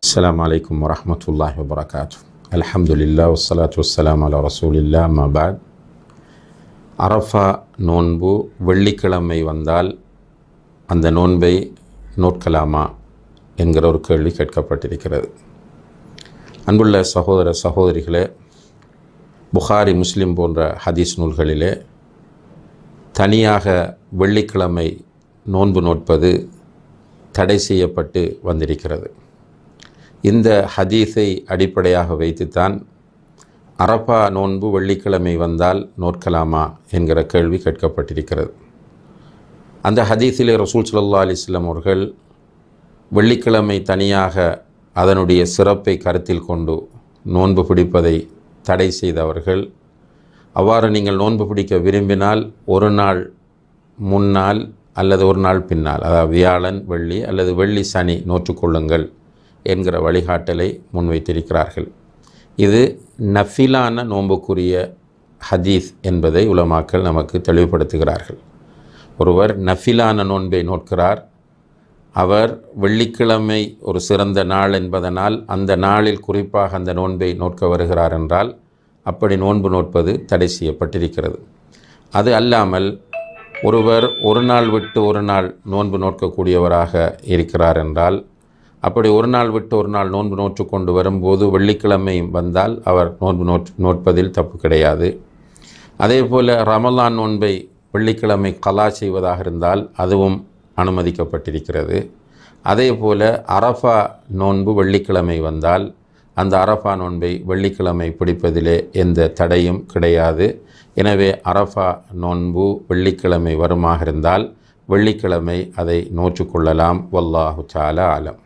السلام عليكم ورحمة الله وبركاته. الحمد لله والصلاة والسلام على رسول الله. ما بعد. அரஃபா நோன்பு வெள்ளிக்கிழமை வந்தால் அந்த நோன்பை நோட்கலாமா என்கிற ஒரு கேள்வி கேட்கப்பட்டிருக்கிறது. அன்புள்ள சகோதர சகோதரிகளே, புகாரி, முஸ்லிம் போன்ற ஹதீஸ் நூல்களிலே தனியாக வெள்ளிக்கிழமை நோன்பு நோட்பது தடை செய்யப்பட்டு வந்திருக்கிறது. இந்த ஹதீஸை அடிப்படையாக வைத்துத்தான் அரஃபா நோன்பு வெள்ளிக்கிழமை வந்தால் நோட்கலாமா என்கிற கேள்வி கேட்கப்பட்டிருக்கிறது. அந்த ஹதீஸிலே ரசூல் ஸல்லல்லாஹு அலைஹி வஸல்லம் அவர்கள் வெள்ளிக்கிழமை தனியாக அதனுடைய சிறப்பை கருத்தில் கொண்டு நோன்பு பிடிப்பதை தடை செய்தவர்கள். அவ்வாறு நீங்கள் நோன்பு பிடிக்க விரும்பினால் ஒரு நாள் முன்னால் அல்லது ஒரு நாள் பின்னால், அதாவது வியாழன் வெள்ளி அல்லது வெள்ளி சனி நோற்றுக்கொள்ளுங்கள் என்கிற வழிகாட்டலை முன்வைத்திருக்கிறார்கள். இது நஃபிலான நோன்புக்குரிய ஹதீஸ் என்பதை உலமாக்கள் நமக்கு தெளிவுபடுத்துகிறார்கள். ஒருவர் நஃபிலான நோன்பை நோட்கிறார், அவர் வெள்ளிக்கிழமை ஒரு சிறந்த நாள் என்பதனால் அந்த நாளில் குறிப்பாக அந்த நோன்பை நோட்க வருகிறார் என்றால் அப்படி நோன்பு நோட்பது தடை செய்யப்பட்டிருக்கிறது. அது அல்லாமல் ஒருவர் ஒரு நாள் விட்டு ஒரு நாள் நோன்பு நோட்கக்கூடியவராக இருக்கிறார் என்றால், அப்படி ஒரு நாள் விட்டு ஒரு நாள் நோன்பு நோற்று கொண்டு வரும்போது வெள்ளிக்கிழமை வந்தால் அவர் நோன்பு நோட்பதில் தப்பு கிடையாது. அதே போல் ரமலான் நோன்பை வெள்ளிக்கிழமை கலா செய்வதாக இருந்தால் அதுவும் அனுமதிக்கப்பட்டிருக்கிறது. அதே போல் அரஃபா நோன்பு வெள்ளிக்கிழமை வந்தால் அந்த அரஃபா நோன்பை வெள்ளிக்கிழமை பிடிப்பதிலே எந்த தடையும் கிடையாது. எனவே அரஃபா நோன்பு வெள்ளிக்கிழமை வருமாக இருந்தால் வெள்ளிக்கிழமை அதை நோற்றுக்கொள்ளலாம். வல்லாஹு தஆலா ஆலம்.